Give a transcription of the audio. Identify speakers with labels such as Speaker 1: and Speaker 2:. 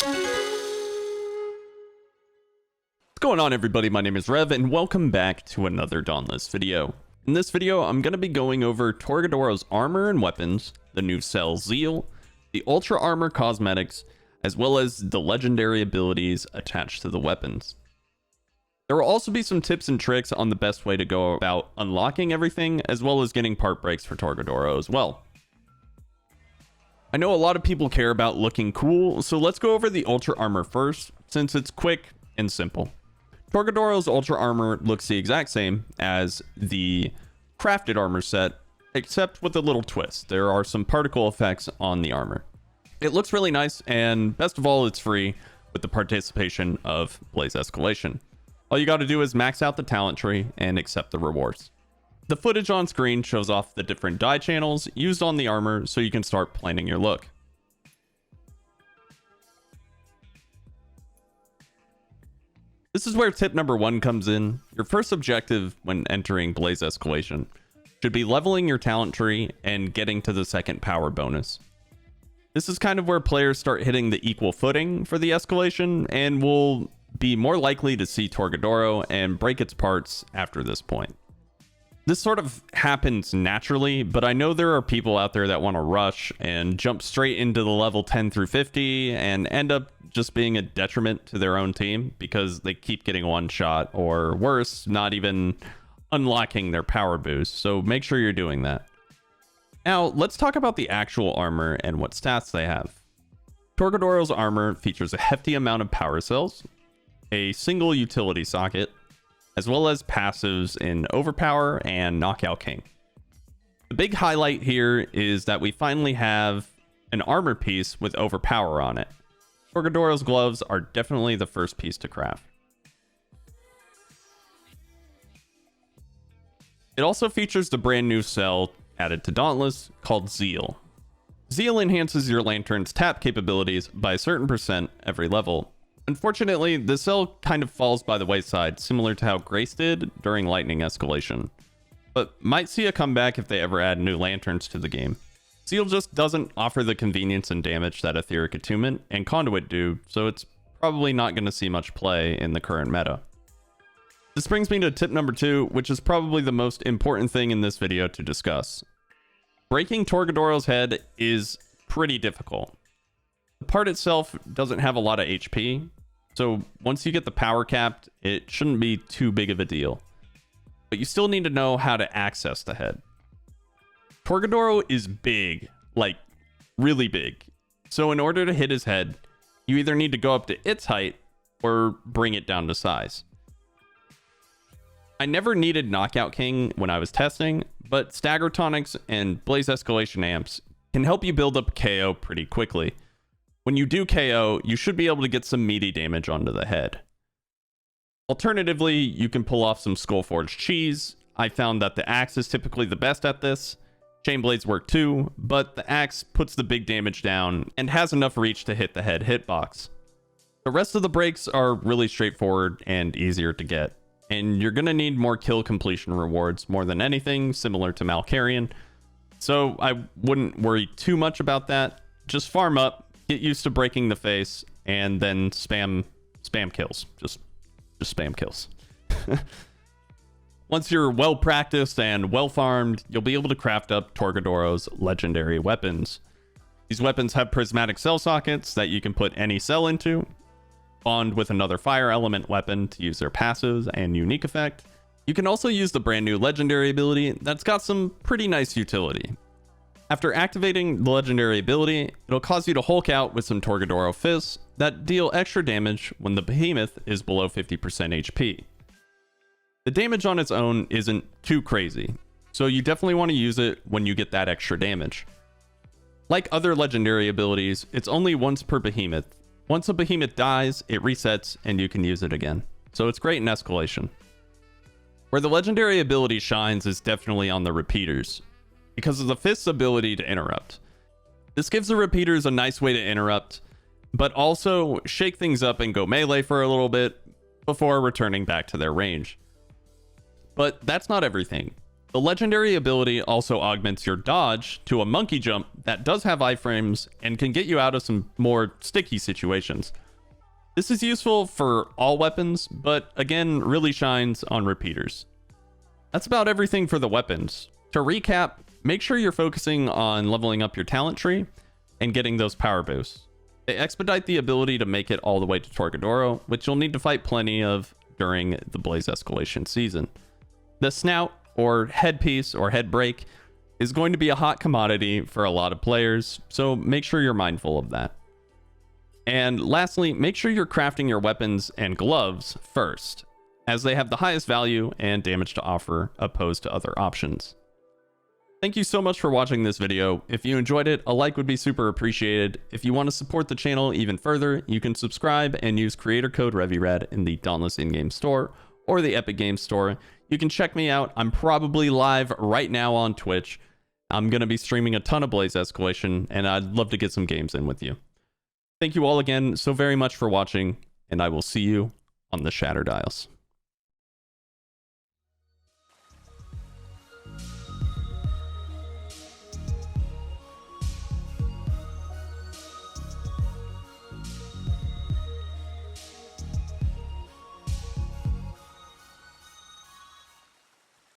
Speaker 1: What's going on, everybody? My name is Rev, and welcome back to another Dauntless video. In this video, I'm going to be going over Torgadoro's armor and weapons, the new cell Zeal, the Ultra Armor cosmetics, as well as the legendary abilities attached to the weapons. There will also be some tips and tricks on the best way to go about unlocking everything, as well as getting part breaks for Torgadoro as well. I know a lot of people care about looking cool, so let's go over the Ultra Armor first, since it's quick and simple. Torgadoro's Ultra Armor looks the exact same as the crafted armor set, except with a little twist. There are some particle effects on the armor. It looks really nice, and best of all, it's free with the participation of Blaze Escalation. All you got to do is max out the talent tree and accept the rewards. The footage on screen shows off the different dye channels used on the armor, so you can start planning your look. This is where tip number 1 comes in. Your first objective when entering Blaze Escalation should be leveling your talent tree and getting to the second power bonus. This is kind of where players start hitting the equal footing for the escalation and will be more likely to see Torgadoro and break its parts after this point. This sort of happens naturally, but I know there are people out there that want to rush and jump straight into the level 10 through 50 and end up just being a detriment to their own team because they keep getting one shot, or worse, not even unlocking their power boost. So make sure you're doing that. Now, let's talk about the actual armor and what stats they have. Torgadoro's armor features a hefty amount of power cells, a single utility socket, as well as passives in Overpower and Knockout King. The big highlight here is that we finally have an armor piece with Overpower on it. Torgadoro's gloves are definitely the first piece to craft. It also features the brand new cell added to Dauntless called Zeal. Zeal enhances your lantern's tap capabilities by a certain percent every level. Unfortunately, the cell kind of falls by the wayside, similar to how Grace did during Lightning Escalation, but might see a comeback if they ever add new lanterns to the game. Zeal just doesn't offer the convenience and damage that Etheric Attunement and Conduit do, so it's probably not going to see much play in the current meta. This brings me to tip number 2, which is probably the most important thing in this video to discuss. Breaking Torgadoro's head is pretty difficult. The part itself doesn't have a lot of HP, so once you get the power capped, it shouldn't be too big of a deal. But you still need to know how to access the head. Torgadoro is big, like really big. So in order to hit his head, you either need to go up to its height or bring it down to size. I never needed Knockout King when I was testing, but Stagger Tonics and Blaze Escalation Amps can help you build up KO pretty quickly. When you do KO, you should be able to get some meaty damage onto the head. Alternatively, you can pull off some Skullforged Cheese. I found that the axe is typically the best at this. Chain blades work too, but the axe puts the big damage down and has enough reach to hit the head hitbox. The rest of the breaks are really straightforward and easier to get, and you're gonna need more kill completion rewards more than anything, similar to Malkarian. So I wouldn't worry too much about that. Just farm up, get used to breaking the face, and then spam kills. Just spam kills. Once you're well practiced and well farmed, you'll be able to craft up Torgadoro's legendary weapons. These weapons have prismatic cell sockets that you can put any cell into, bond with another fire element weapon to use their passives and unique effect. You can also use the brand new legendary ability that's got some pretty nice utility. After activating the legendary ability, it'll cause you to Hulk out with some Torgadoro fists that deal extra damage when the behemoth is below 50% HP. The damage on its own isn't too crazy, so you definitely want to use it when you get that extra damage. Like other legendary abilities, it's only once per behemoth. Once a behemoth dies, it resets and you can use it again. So it's great in escalation. Where the legendary ability shines is definitely on the repeaters, because of the fist's ability to interrupt. This gives the repeaters a nice way to interrupt, but also shake things up and go melee for a little bit before returning back to their range. But that's not everything. The legendary ability also augments your dodge to a monkey jump that does have iframes and can get you out of some more sticky situations. This is useful for all weapons, but again, really shines on repeaters. That's about everything for the weapons. To recap, make sure you're focusing on leveling up your talent tree and getting those power boosts. They expedite the ability to make it all the way to Torgadoro, which you'll need to fight plenty of during the Blaze Escalation season. The snout, or headpiece, or head break, is going to be a hot commodity for a lot of players, so make sure you're mindful of that. And lastly, make sure you're crafting your weapons and gloves first, as they have the highest value and damage to offer opposed to other options. Thank you so much for watching this video. If you enjoyed it, a like would be super appreciated. If you want to support the channel even further, you can subscribe and use creator code RevvyRad in the Dauntless in-game store or the Epic Games Store. You can check me out. I'm probably live right now on Twitch. I'm going to be streaming a ton of Blaze Escalation, and I'd love to get some games in with you. Thank you all again so very much for watching, and I will see you on the Shatter Dials.